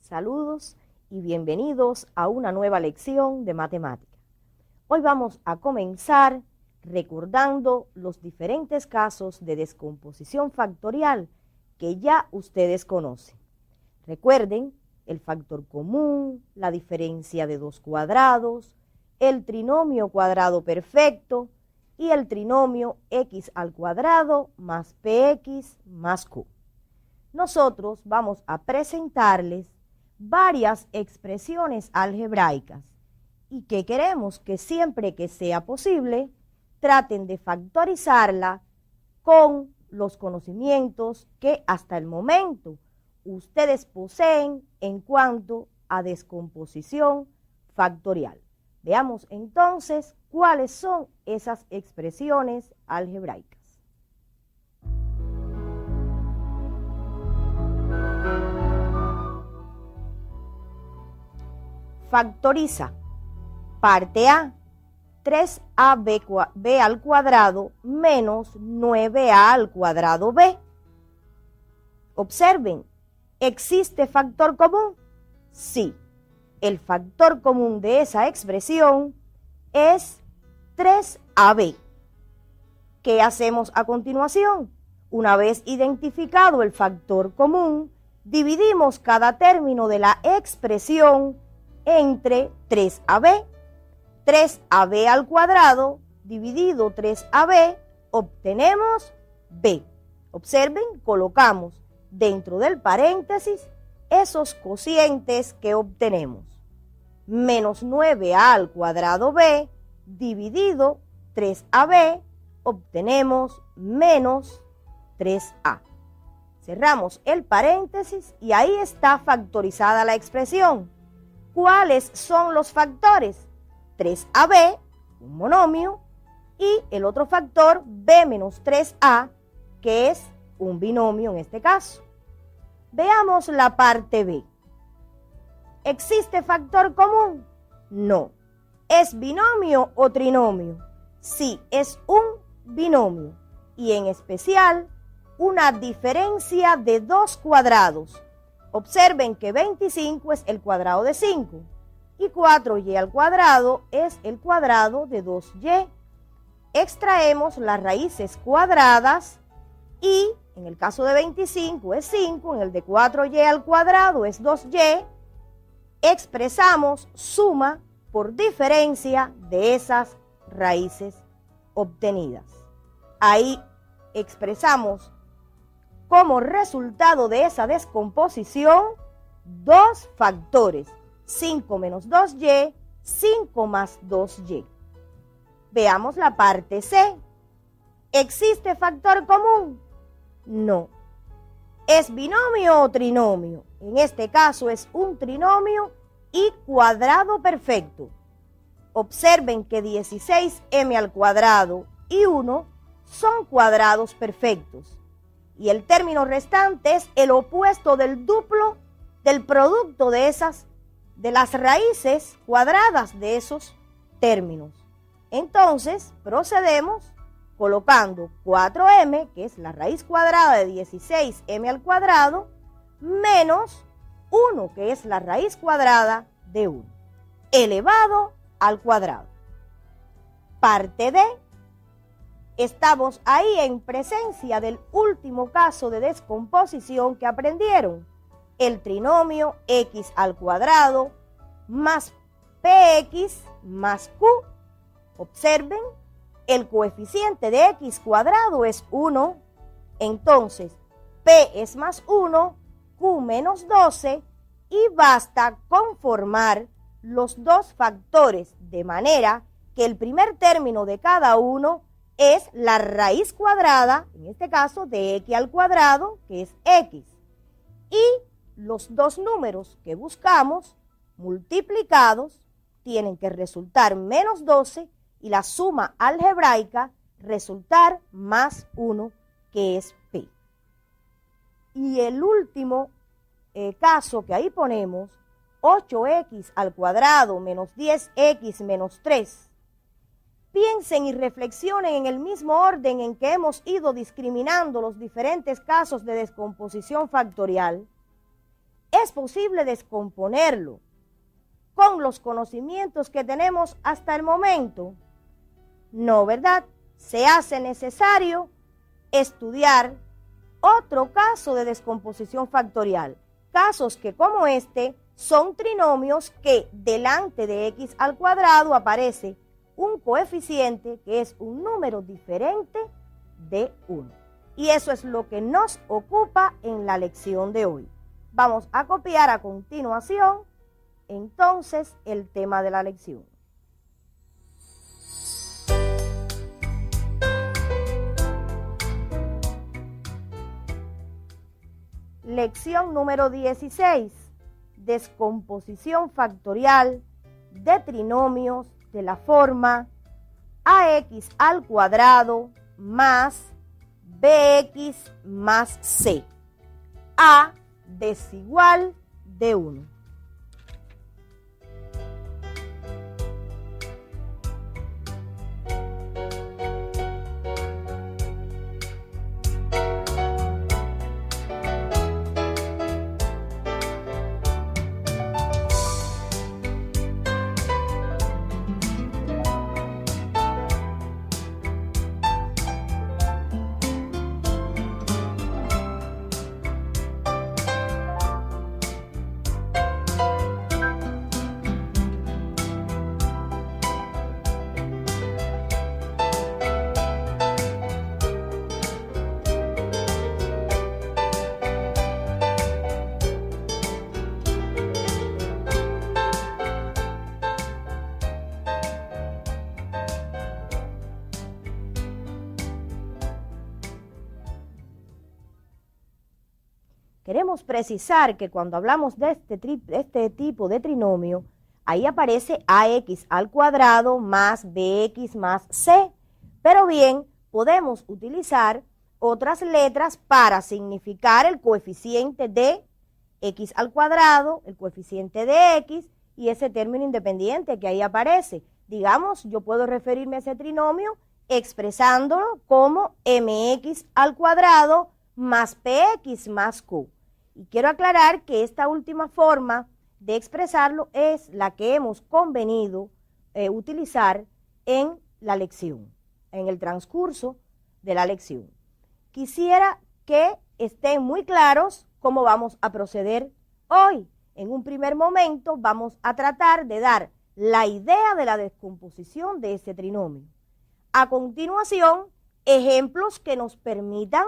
Saludos y bienvenidos a una nueva lección de matemática. Hoy vamos a comenzar recordando los diferentes casos de descomposición factorial que ya ustedes conocen. Recuerden el factor común, la diferencia de dos cuadrados, el trinomio cuadrado perfecto y el trinomio x al cuadrado más px más q. Nosotros vamos a presentarles varias expresiones algebraicas y que queremos que siempre que sea posible traten de factorizarla con los conocimientos que hasta el momento ustedes poseen en cuanto a descomposición factorial. Veamos entonces cuáles son esas expresiones algebraicas. Factoriza. Parte A, 3ab al cuadrado menos 9a al cuadrado b. Observen, ¿existe factor común? Sí, el factor común de esa expresión es 3ab. ¿Qué hacemos a continuación? Una vez identificado el factor común, dividimos cada término de la expresión entre 3ab. 3ab al cuadrado dividido 3ab, obtenemos b. Observen, colocamos dentro del paréntesis esos cocientes que obtenemos. Menos 9a al cuadrado b dividido 3ab, obtenemos menos 3a. Cerramos el paréntesis y ahí está factorizada la expresión. ¿Cuáles son los factores? 3ab, un monomio, y el otro factor, b menos 3a, que es un binomio en este caso. Veamos la parte B. ¿Existe factor común? No. ¿Es binomio o trinomio? Sí, es un binomio, y en especial una diferencia de dos cuadrados. Observen que 25 es el cuadrado de 5 y 4y al cuadrado es el cuadrado de 2y. Extraemos las raíces cuadradas y en el caso de 25 es 5, en el de 4y al cuadrado es 2y. Expresamos suma por diferencia de esas raíces obtenidas. Ahí expresamos como resultado de esa descomposición dos factores, 5 menos 2y, 5 más 2y. Veamos la parte C. ¿Existe factor común? No. ¿Es binomio o trinomio? En este caso es un trinomio y cuadrado perfecto. Observen que 16m al cuadrado y 1 son cuadrados perfectos. Y el término restante es el opuesto del duplo del producto de las raíces cuadradas de esos términos. Entonces, procedemos colocando 4m, que es la raíz cuadrada de 16m al cuadrado, menos 1, que es la raíz cuadrada de 1, elevado al cuadrado. Parte D. Estamos ahí en presencia del último caso de descomposición que aprendieron, el trinomio x al cuadrado más px más q. Observen, el coeficiente de x cuadrado es 1, entonces p es más 1, q menos 12, y basta conformar los dos factores de manera que el primer término de cada uno es la raíz cuadrada, en este caso de x al cuadrado, que es x. Y los dos números que buscamos multiplicados tienen que resultar menos 12 y la suma algebraica resultar más 1, que es p. Y el último caso que ahí ponemos, 8x al cuadrado menos 10x menos 3. Piensen y reflexionen en el mismo orden en que hemos ido discriminando los diferentes casos de descomposición factorial. ¿Es posible descomponerlo con los conocimientos que tenemos hasta el momento? No, ¿verdad? Se hace necesario estudiar otro caso de descomposición factorial. Casos que, como este, son trinomios que delante de x al cuadrado aparece un coeficiente que es un número diferente de 1. Y eso es lo que nos ocupa en la lección de hoy. Vamos a copiar a continuación entonces el tema de la lección. Lección número 16. Descomposición factorial de trinomios de la forma ax al cuadrado más bx más c. A desigual de 1. Queremos precisar que cuando hablamos de este tipo de trinomio, ahí aparece ax al cuadrado más bx más c. Pero bien, podemos utilizar otras letras para significar el coeficiente de x al cuadrado, el coeficiente de x y ese término independiente que ahí aparece. Digamos, yo puedo referirme a ese trinomio expresándolo como mx al cuadrado más px más q. Y quiero aclarar que esta última forma de expresarlo es la que hemos convenido utilizar en la lección, en el transcurso de la lección. Quisiera que estén muy claros cómo vamos a proceder hoy. En un primer momento vamos a tratar de dar la idea de la descomposición de ese trinomio. A continuación, ejemplos que nos permitan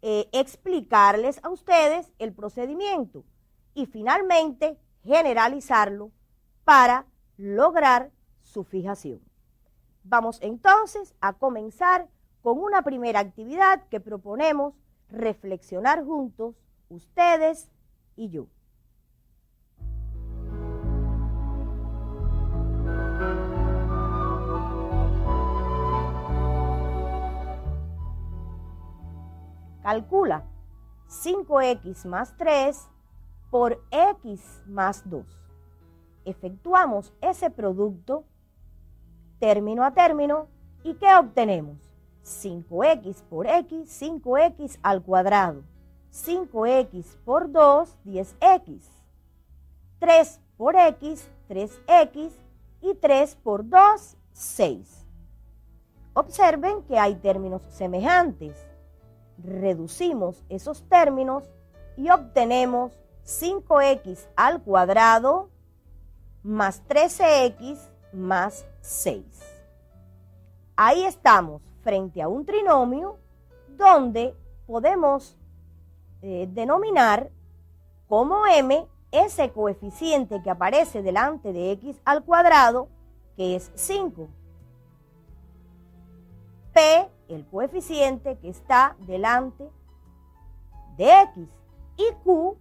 explicarles a ustedes el procedimiento y finalmente generalizarlo para lograr su fijación. Vamos entonces a comenzar con una primera actividad que proponemos reflexionar juntos, ustedes y yo. Calcula 5x más 3 por x más 2. Efectuamos ese producto término a término y ¿qué obtenemos? 5x por x, 5x al cuadrado. 5x por 2, 10x. 3 por x, 3x y 3 por 2, 6. Observen que hay términos semejantes. Reducimos esos términos y obtenemos 5x al cuadrado más 13x más 6. Ahí estamos frente a un trinomio donde podemos denominar como m ese coeficiente que aparece delante de x al cuadrado, que es 5. P, el coeficiente que está delante de x, y Q,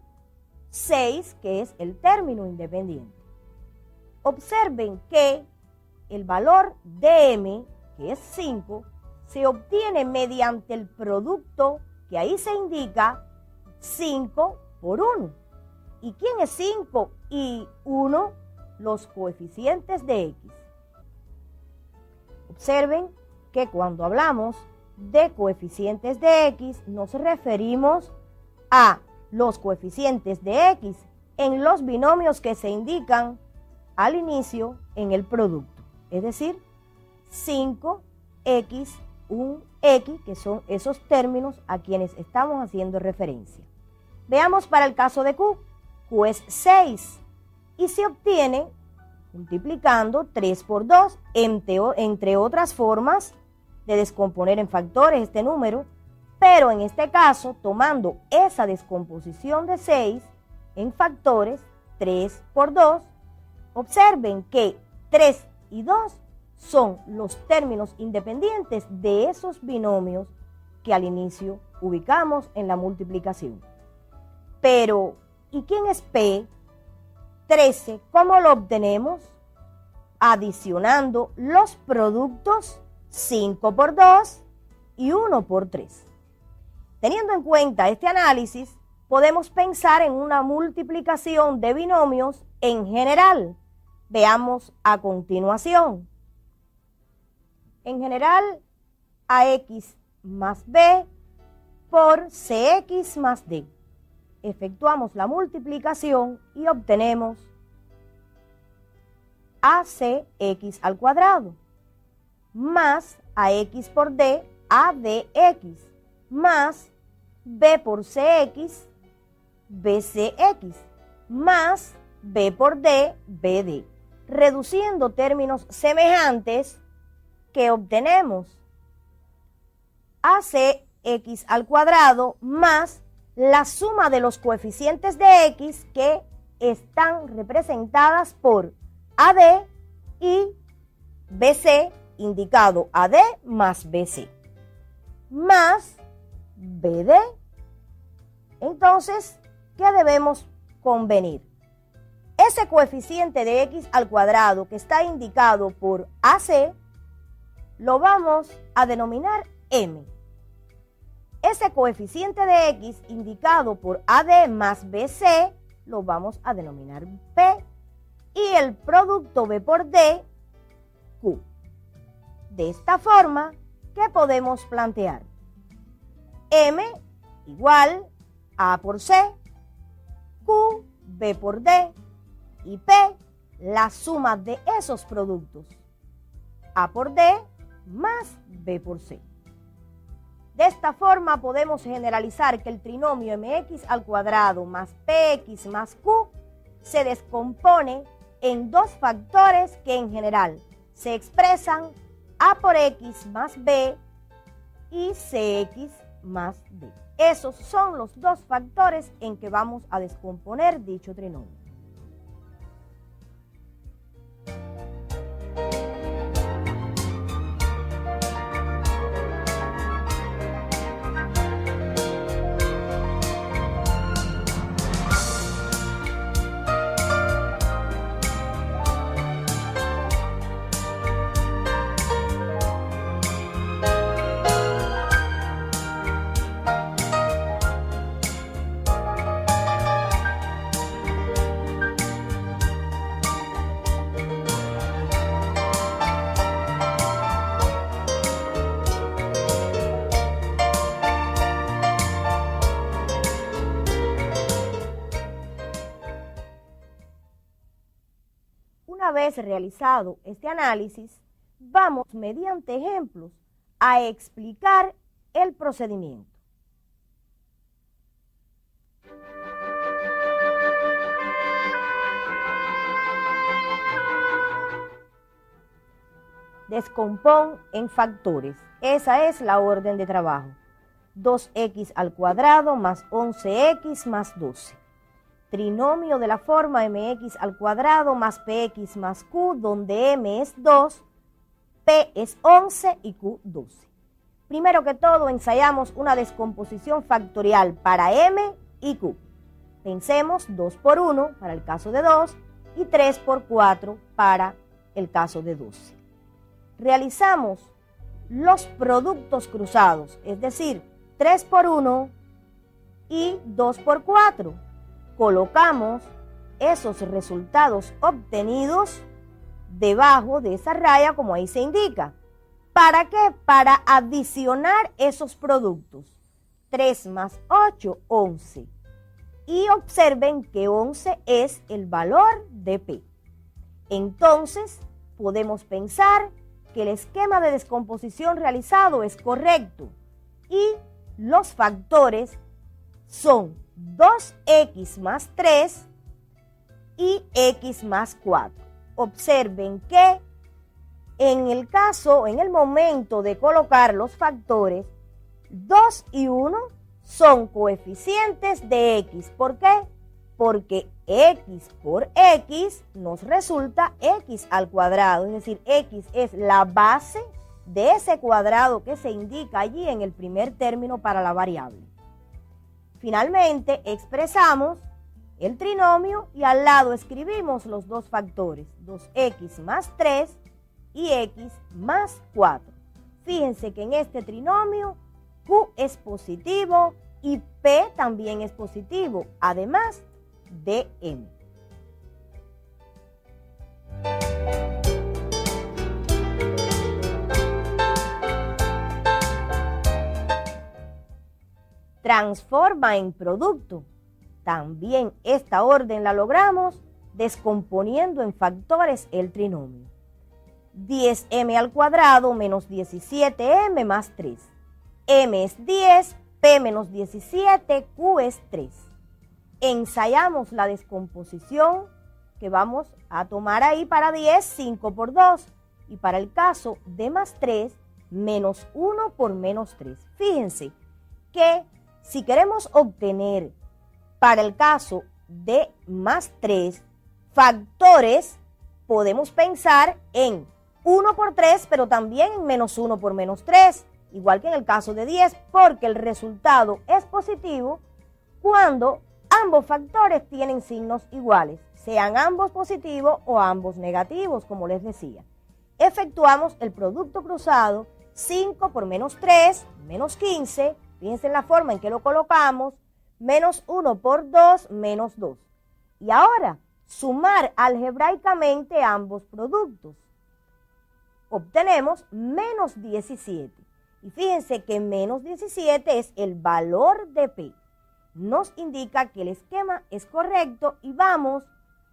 6, que es el término independiente. Observen que el valor de m, que es 5, se obtiene mediante el producto que ahí se indica 5 por 1. ¿Y quién es 5 y 1? Los coeficientes de x. Observen que cuando hablamos de coeficientes de x nos referimos a los coeficientes de X en los binomios que se indican al inicio en el producto, es decir, 5X, 1X, que son esos términos a quienes estamos haciendo referencia. Veamos para el caso de Q. Q es 6 y se obtiene multiplicando 3 por 2, entre otras formas de descomponer en factores este número, pero en este caso tomando esa descomposición de 6 en factores, 3 por 2, observen que 3 y 2 son los términos independientes de esos binomios que al inicio ubicamos en la multiplicación. Pero, ¿y quién es P? 13, ¿cómo lo obtenemos? Adicionando los productos 5 por 2 y 1 por 3. Teniendo en cuenta este análisis, podemos pensar en una multiplicación de binomios en general. Veamos a continuación. En general, AX más B por CX más D. Efectuamos la multiplicación y obtenemos ACX al cuadrado más AX por D, ADX, más B por CX, BCX, más B por D, BD. Reduciendo términos semejantes, que obtenemos ACX al cuadrado más la suma de los coeficientes de X que están representadas por AD y BC, indicado AD más BC, más BD. Entonces, ¿qué debemos convenir? Ese coeficiente de X al cuadrado que está indicado por AC, lo vamos a denominar M. Ese coeficiente de X indicado por AD más BC lo vamos a denominar P y el producto B por D, Q. De esta forma, ¿qué podemos plantear? M igual A por C, Q, B por D y P, la suma de esos productos, A por D más B por C. De esta forma podemos generalizar que el trinomio mx al cuadrado más px más q se descompone en dos factores que en general se expresan a por x más b y cx más d. Esos son los dos factores en que vamos a descomponer dicho trinomio. Una vez realizado este análisis, vamos mediante ejemplos a explicar el procedimiento. Descompón en factores. Esa es la orden de trabajo. 2x al cuadrado más 11x más 12. Trinomio de la forma mx al cuadrado más px más q, donde m es 2, p es 11 y q 12. Primero que todo, ensayamos una descomposición factorial para m y q. Pensemos 2 por 1 para el caso de 2 y 3 por 4 para el caso de 12. Realizamos los productos cruzados, es decir, 3 por 1 y 2 por 4. Colocamos esos resultados obtenidos debajo de esa raya como ahí se indica. ¿Para qué? Para adicionar esos productos. 3 más 8, 11. Y observen que 11 es el valor de P. Entonces, podemos pensar que el esquema de descomposición realizado es correcto y los factores son 2x más 3 y x más 4. Observen que en el momento de colocar los factores, 2 y 1 son coeficientes de x. ¿Por qué? Porque x por x nos resulta x al cuadrado, es decir, x es la base de ese cuadrado que se indica allí en el primer término para la variable. Finalmente, expresamos el trinomio y al lado escribimos los dos factores, 2x más 3 y x más 4. Fíjense que en este trinomio Q es positivo y P también es positivo, además de M. Transforma en producto. También esta orden la logramos descomponiendo en factores el trinomio. 10m al cuadrado menos 17m más 3. M es 10, P menos 17, Q es 3. Ensayamos la descomposición que vamos a tomar ahí para 10, 5 por 2. Y para el caso de más 3, menos 1 por menos 3. Fíjense que si queremos obtener para el caso de más 3 factores, podemos pensar en 1 por 3, pero también en menos 1 por menos 3. Igual que en el caso de 10, porque el resultado es positivo cuando ambos factores tienen signos iguales, sean ambos positivos o ambos negativos, como les decía. Efectuamos el producto cruzado, 5 por menos 3, menos 15, fíjense en la forma en que lo colocamos, menos 1 por 2, menos 2. Y ahora, sumar algebraicamente ambos productos. Obtenemos menos 17. Y fíjense que menos 17 es el valor de P. Nos indica que el esquema es correcto y vamos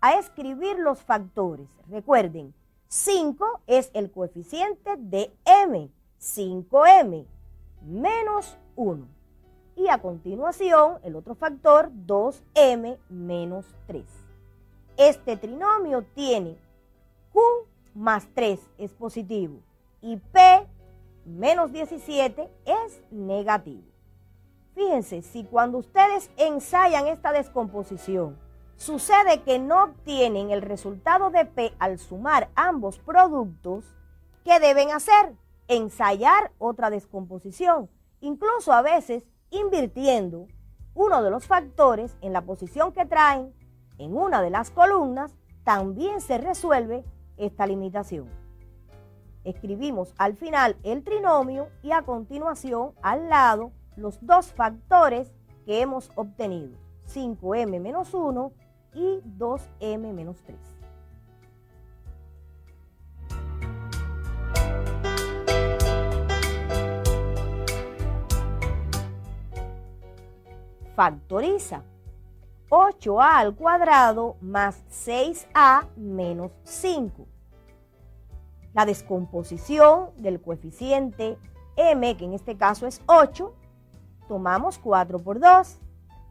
a escribir los factores. Recuerden, 5 es el coeficiente de M, 5M, menos 1. Y a continuación, el otro factor, 2M menos 3. Este trinomio tiene Q más 3 es positivo y P menos 17 es negativo. Fíjense, si cuando ustedes ensayan esta descomposición, sucede que no obtienen el resultado de P al sumar ambos productos, ¿qué deben hacer? Ensayar otra descomposición, incluso a veces invirtiendo uno de los factores en la posición que traen en una de las columnas, también se resuelve esta limitación. Escribimos al final el trinomio y a continuación al lado los dos factores que hemos obtenido, 5m menos 1 y 2m menos 3. Factoriza. 8a al cuadrado más 6a menos 5. La descomposición del coeficiente m, que en este caso es 8, tomamos 4 por 2.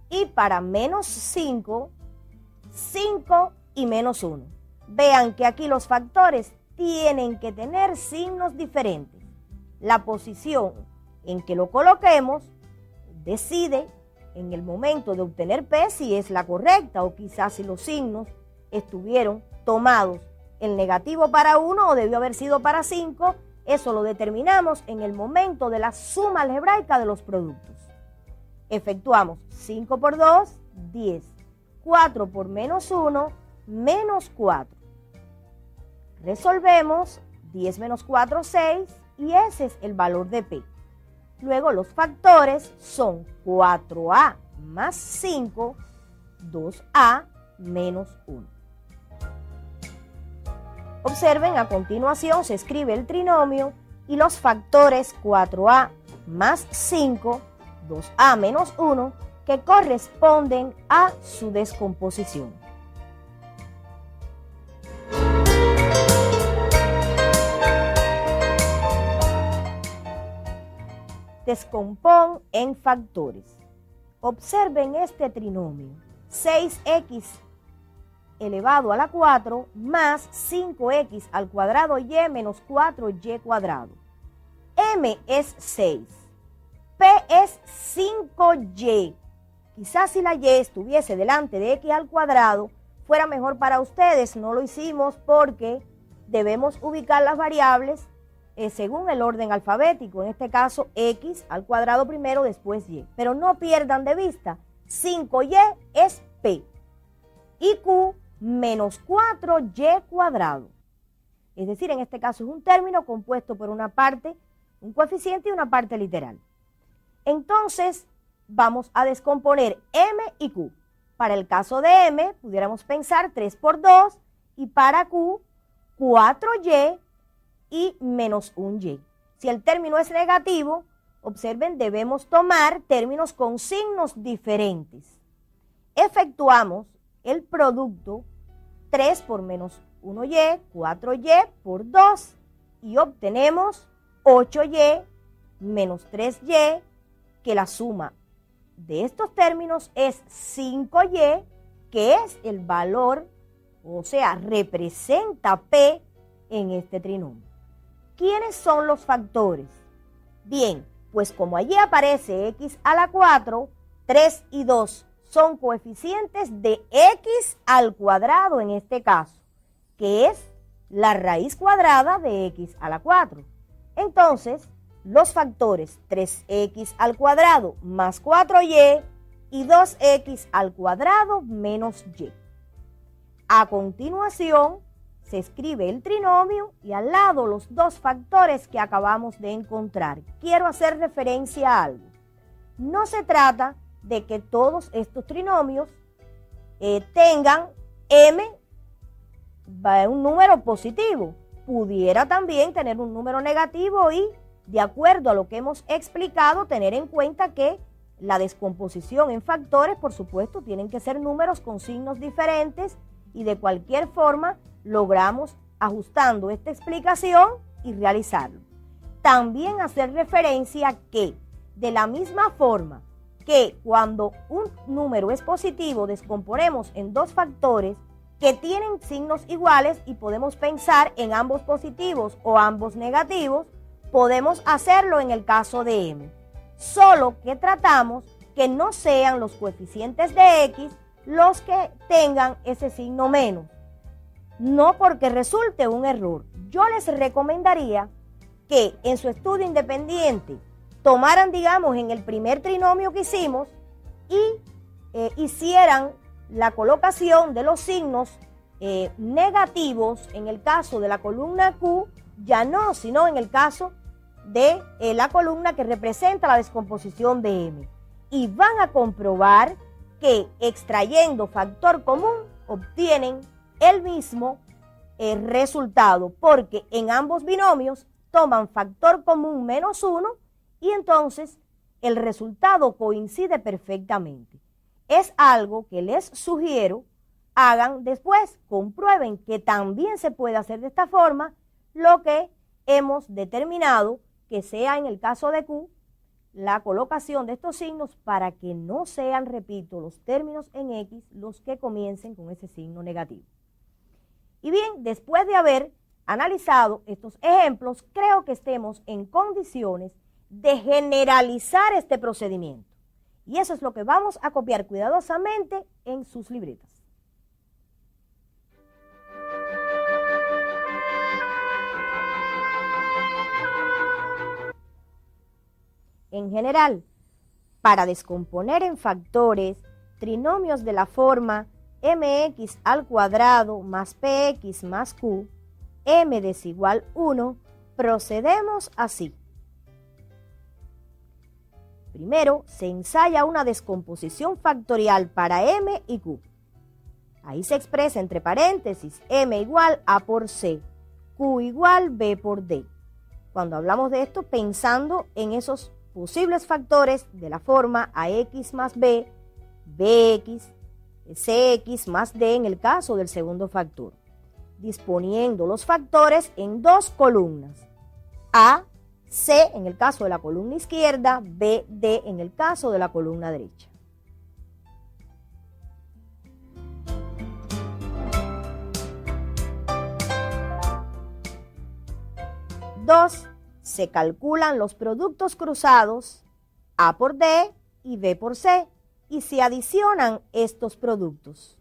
Y para menos 5, 5 y menos 1. Vean que aquí los factores tienen que tener signos diferentes. La posición en que lo coloquemos decide en el momento de obtener P si es la correcta o quizás si los signos estuvieron tomados el negativo para 1 o debió haber sido para 5, eso lo determinamos en el momento de la suma algebraica de los productos. Efectuamos 5 por 2, 10, 4 por menos 1, menos 4. Resolvemos 10 menos 4, 6 y ese es el valor de P. Luego los factores son 4a más 5, 2a menos 1. Observen, a continuación se escribe el trinomio y los factores 4a más 5, 2a menos 1 que corresponden a su descomposición. Descompón en factores. Observen este trinomio. 6x elevado a la 4 más 5x al cuadrado y menos 4y cuadrado. M es 6. P es 5y. Quizás si la y estuviese delante de x al cuadrado, fuera mejor para ustedes. No lo hicimos porque debemos ubicar las variables según el orden alfabético. En este caso, x al cuadrado primero, después y. Pero no pierdan de vista, 5y es p y q menos 4y cuadrado. Es decir, en este caso es un término compuesto por una parte, un coeficiente y una parte literal. Entonces, vamos a descomponer m y q. Para el caso de m, pudiéramos pensar 3 por 2 y para q, 4y y menos 1y. Si el término es negativo, observen, debemos tomar términos con signos diferentes. Efectuamos el producto 3 por menos 1y, 4y por 2 y obtenemos 8y menos 3y, que la suma de estos términos es 5y, que es el valor, o sea, representa p en este trinomio. ¿Quiénes son los factores? Bien, pues como allí aparece x a la 4, 3 y 2 son coeficientes de x al cuadrado en este caso, que es la raíz cuadrada de x a la 4. Entonces, los factores 3x al cuadrado más 4y y 2x al cuadrado menos y. A continuación, se escribe el trinomio y al lado los dos factores que acabamos de encontrar. Quiero hacer referencia a algo. No se trata de que todos estos trinomios tengan m, un número positivo. Pudiera también tener un número negativo y, de acuerdo a lo que hemos explicado, tener en cuenta que la descomposición en factores, por supuesto, tienen que ser números con signos diferentes y de cualquier forma logramos ajustando esta explicación y realizarlo. También hacer referencia que de la misma forma que cuando un número es positivo descomponemos en dos factores que tienen signos iguales y podemos pensar en ambos positivos o ambos negativos, podemos hacerlo en el caso de m. Solo que tratamos que no sean los coeficientes de x los que tengan ese signo menos. No porque resulte un error. Yo les recomendaría que en su estudio independiente tomaran, digamos, en el primer trinomio que hicimos y hicieran la colocación de los signos negativos en el caso de la columna Q, ya no, sino en el caso de la columna que representa la descomposición de M. Y van a comprobar que extrayendo factor común obtienen el mismo resultado, porque en ambos binomios toman factor común menos 1 y entonces el resultado coincide perfectamente. Es algo que les sugiero hagan después, comprueben que también se puede hacer de esta forma lo que hemos determinado que sea en el caso de Q, la colocación de estos signos para que no sean, repito, los términos en X los que comiencen con ese signo negativo. Y bien, después de haber analizado estos ejemplos, creo que estemos en condiciones de generalizar este procedimiento. Y eso es lo que vamos a copiar cuidadosamente en sus libretas. En general, para descomponer en factores trinomios de la forma mx al cuadrado más px más q, m desigual 1, procedemos así. Primero, se ensaya una descomposición factorial para m y q. Ahí se expresa entre paréntesis m igual a por c, q igual b por d. Cuando hablamos de esto, pensando en esos posibles factores de la forma ax más b, bx, cx más d en el caso del segundo factor, disponiendo los factores en dos columnas, A, C en el caso de la columna izquierda, B, D en el caso de la columna derecha. Dos, se calculan los productos cruzados A por D y B por C y se adicionan estos productos.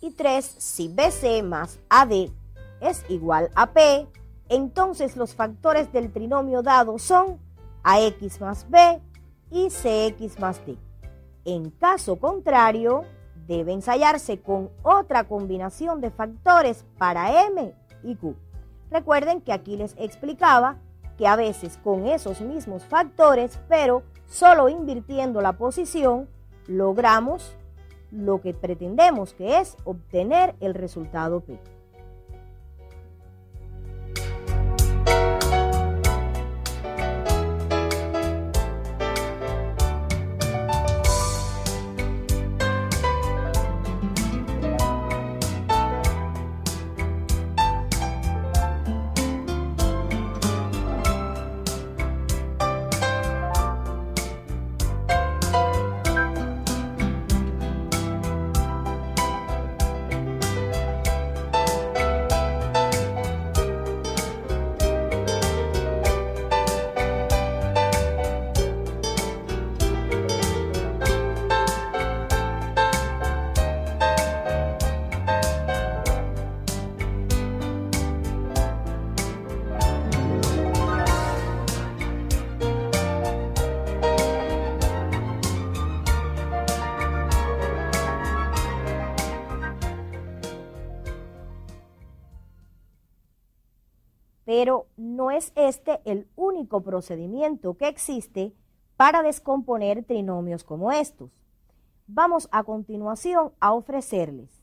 Y 3, si BC más AD es igual a P, entonces los factores del trinomio dado son AX más B y CX más D. En caso contrario, debe ensayarse con otra combinación de factores para M y Q. Recuerden que aquí les explicaba que a veces con esos mismos factores, pero solo invirtiendo la posición, logramos lo que pretendemos, que es obtener el resultado P. Pero no es este el único procedimiento que existe para descomponer trinomios como estos. Vamos a continuación a ofrecerles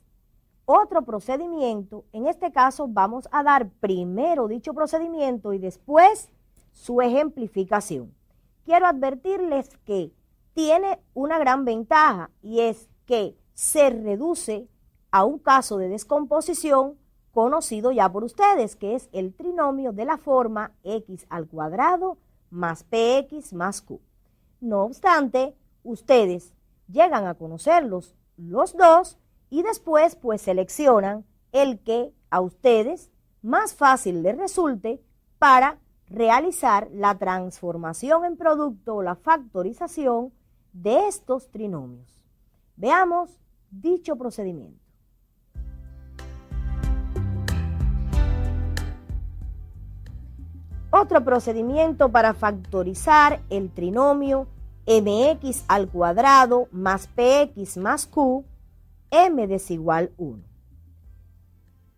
otro procedimiento. En este caso vamos a dar primero dicho procedimiento y después su ejemplificación. Quiero advertirles que tiene una gran ventaja y es que se reduce a un caso de descomposición conocido ya por ustedes, que es el trinomio de la forma x al cuadrado más px más q. No obstante, ustedes llegan a conocerlos los dos y después pues seleccionan el que a ustedes más fácil les resulte para realizar la transformación en producto o la factorización de estos trinomios. Veamos dicho procedimiento. Otro procedimiento para factorizar el trinomio mx al cuadrado más px más q, m desigual 1.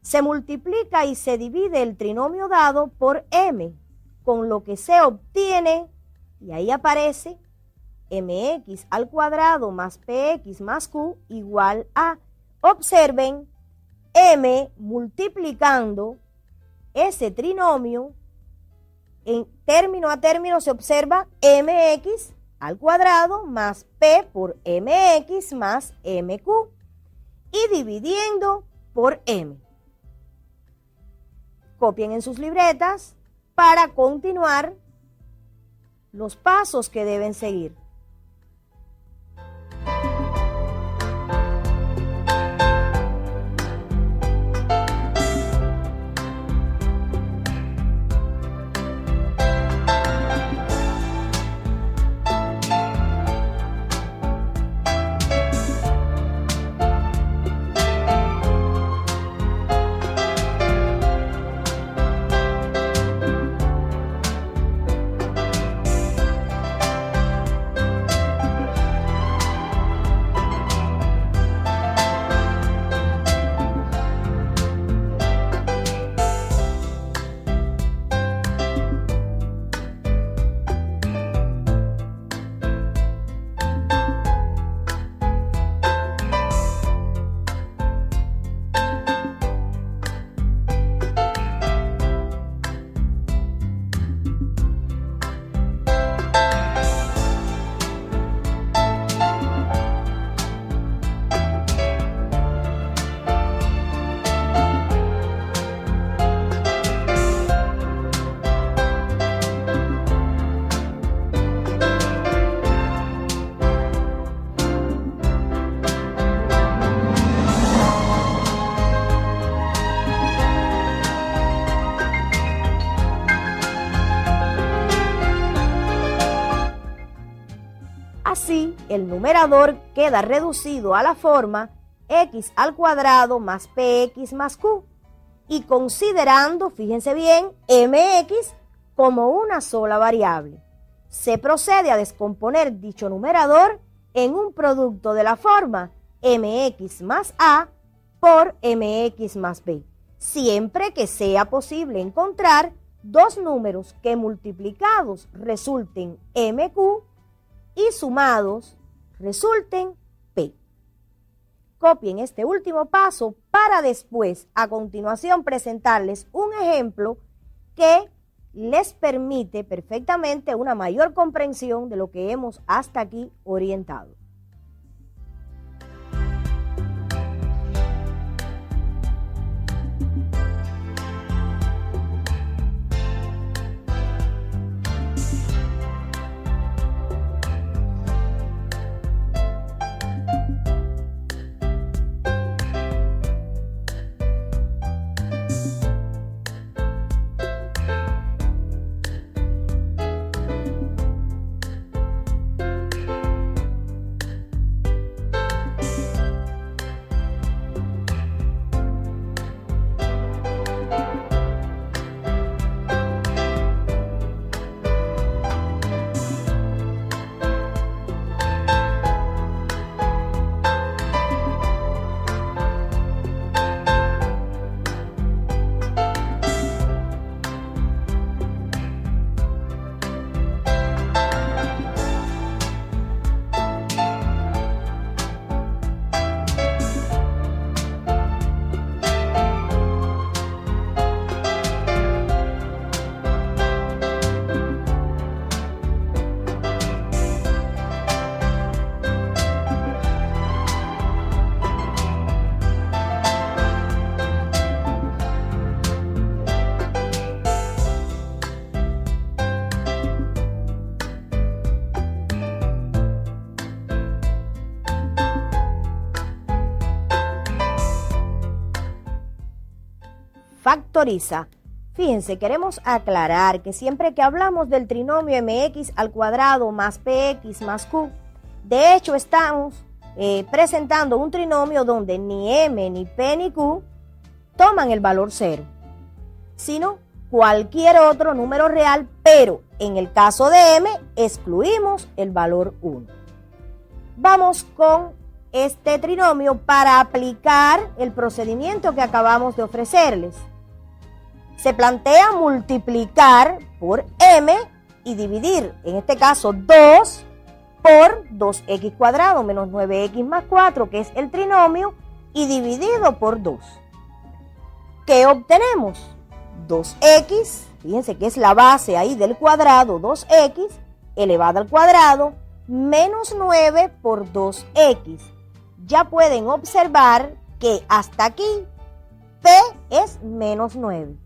Se multiplica y se divide el trinomio dado por m, con lo que se obtiene, y ahí aparece, mx al cuadrado más px más q igual a, observen, m multiplicando ese trinomio. En término a término se observa mx al cuadrado más p por mx más mq y dividiendo por m. Copien en sus libretas para continuar los pasos que deben seguir. Así, el numerador queda reducido a la forma x al cuadrado más px más q. Y considerando, fíjense bien, mx como una sola variable, se procede a descomponer dicho numerador en un producto de la forma mx más a por mx más b, siempre que sea posible encontrar dos números que multiplicados resulten mq y sumados resulten p. Copien este último paso para después, a continuación, presentarles un ejemplo que les permite perfectamente una mayor comprensión de lo que hemos hasta aquí orientado. Factoriza. Fíjense, queremos aclarar que siempre que hablamos del trinomio mx al cuadrado más px más q, de hecho estamos presentando un trinomio donde ni m, ni p, ni q toman el valor 0, sino cualquier otro número real, pero en el caso de m excluimos el valor 1. Vamos con este trinomio para aplicar el procedimiento que acabamos de ofrecerles. Se plantea multiplicar por m y dividir, en este caso 2 por 2x cuadrado menos 9x más 4, que es el trinomio, y dividido por 2. ¿Qué obtenemos? 2x, fíjense que es la base ahí del cuadrado, 2x elevado al cuadrado, menos 9 por 2x. Ya pueden observar que hasta aquí p es menos 9.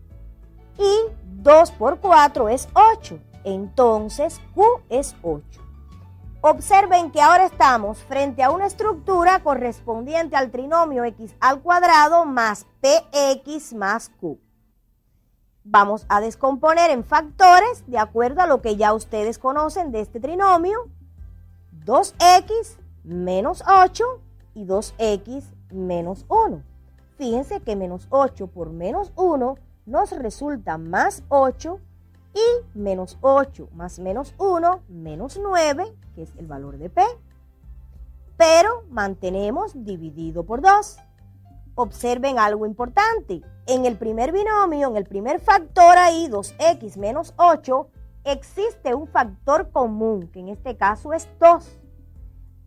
Y 2 por 4 es 8, entonces q es 8. Observen que ahora estamos frente a una estructura correspondiente al trinomio x al cuadrado más px más q. Vamos a descomponer en factores de acuerdo a lo que ya ustedes conocen de este trinomio. 2x menos 8 y 2x menos 1. Fíjense que menos 8 por menos 1 nos resulta más 8 y menos 8 más menos 1, menos 9, que es el valor de p. Pero mantenemos dividido por 2. Observen algo importante. En el primer binomio, en el primer factor ahí, 2x menos 8, existe un factor común, que en este caso es 2.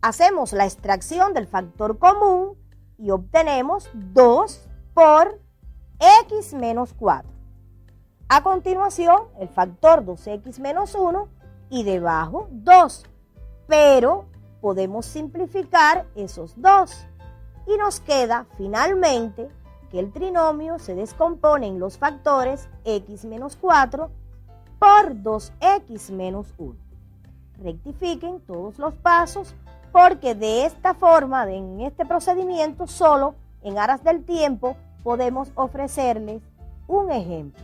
Hacemos la extracción del factor común y obtenemos 2 por x menos 4. A continuación, el factor 2x menos 1 y debajo 2. Pero podemos simplificar esos 2 y nos queda finalmente que el trinomio se descompone en los factores x menos 4 por 2x menos 1. Rectifiquen todos los pasos porque de esta forma, en este procedimiento, solo en aras del tiempo, podemos ofrecerles un ejemplo.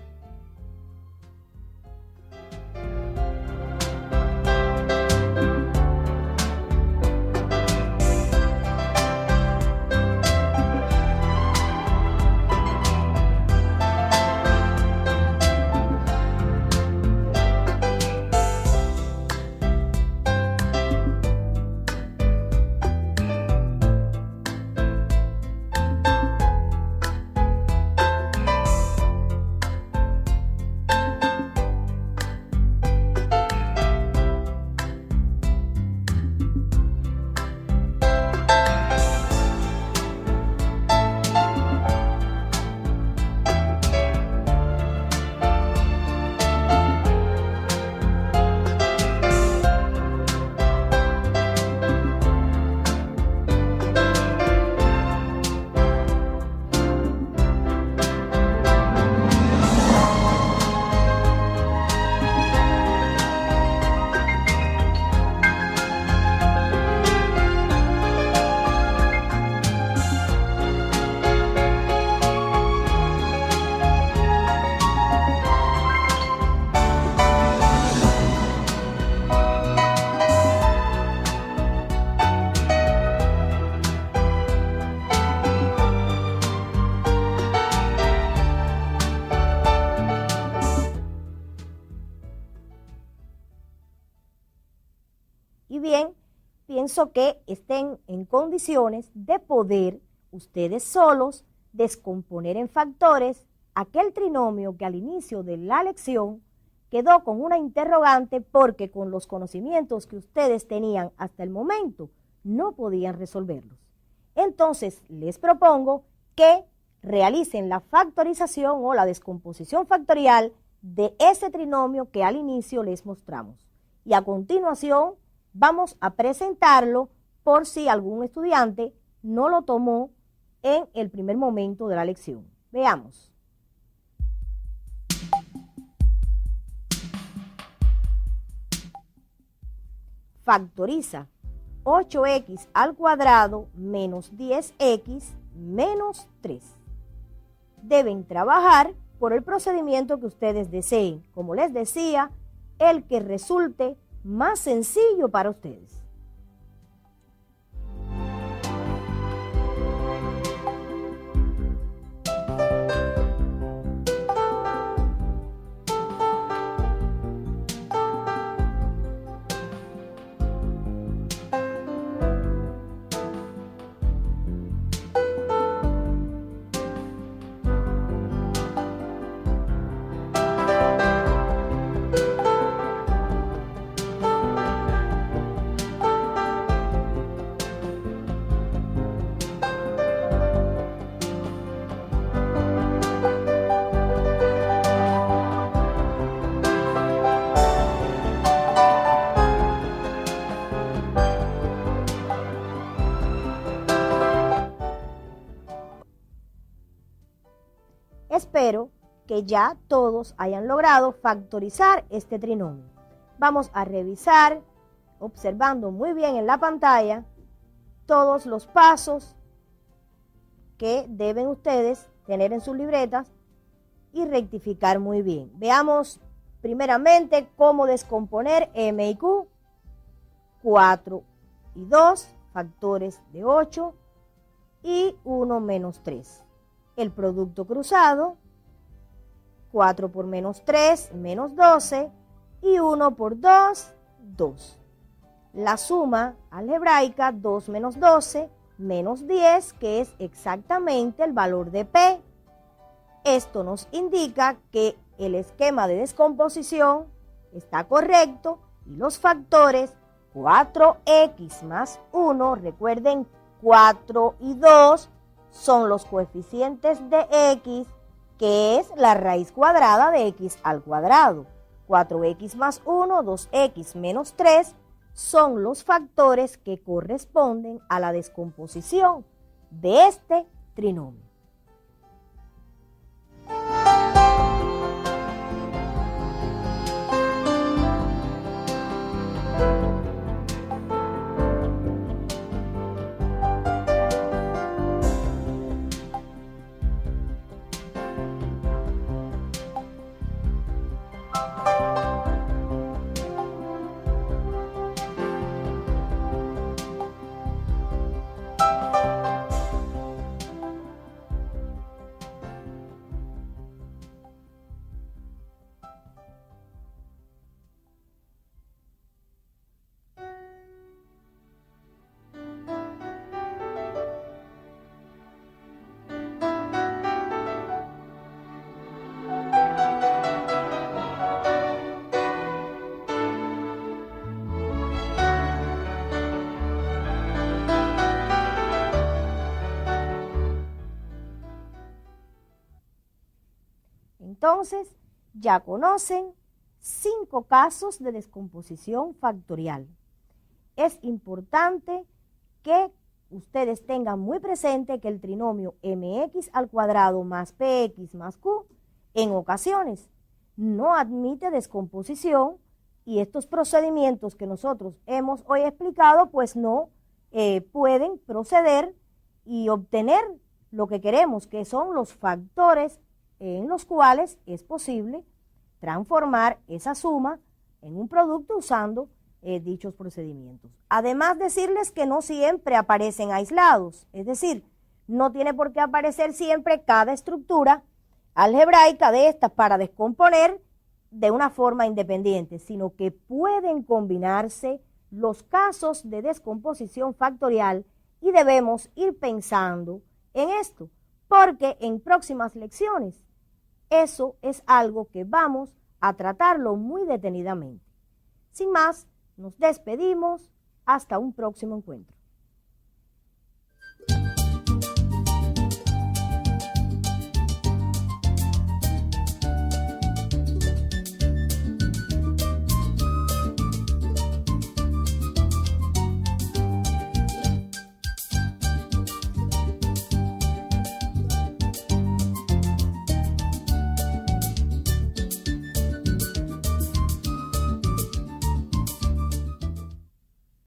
bien, pienso que estén en condiciones de poder ustedes solos descomponer en factores aquel trinomio que al inicio de la lección quedó con una interrogante porque con los conocimientos que ustedes tenían hasta el momento no podían resolverlos. Entonces les propongo que realicen la factorización o la descomposición factorial de ese trinomio que al inicio les mostramos. Y a continuación vamos a presentarlo por si algún estudiante no lo tomó en el primer momento de la lección. Veamos. Factoriza 8x al cuadrado menos 10x menos 3. Deben trabajar por el procedimiento que ustedes deseen. Como les decía, el que resulte más sencillo para ustedes. Espero que ya todos hayan logrado factorizar este trinomio. Vamos a revisar, observando muy bien en la pantalla, todos los pasos que deben ustedes tener en sus libretas y rectificar muy bien. Veamos primeramente cómo descomponer M y Q. 4 y 2, factores de 8 y 1 menos 3. El producto cruzado, 4 por menos 3, menos 12, y 1 por 2, 2. La suma algebraica, 2 menos 12, menos 10, que es exactamente el valor de P. Esto nos indica que el esquema de descomposición está correcto y los factores 4x más 1, recuerden 4 y 2, son los coeficientes de x, que es la raíz cuadrada de x al cuadrado. 4x más 1, 2x menos 3, son los factores que corresponden a la descomposición de este trinomio. Entonces, ya conocen 5 casos de descomposición factorial. Es importante que ustedes tengan muy presente que el trinomio mx al cuadrado más px más q en ocasiones no admite descomposición y estos procedimientos que nosotros hemos hoy explicado pues no pueden proceder y obtener lo que queremos, que son los factores en los cuales es posible transformar esa suma en un producto usando dichos procedimientos. Además, decirles que no siempre aparecen aislados, es decir, no tiene por qué aparecer siempre cada estructura algebraica de estas para descomponer de una forma independiente, sino que pueden combinarse los casos de descomposición factorial y debemos ir pensando en esto, porque en próximas lecciones eso es algo que vamos a tratarlo muy detenidamente. Sin más, nos despedimos. Hasta un próximo encuentro.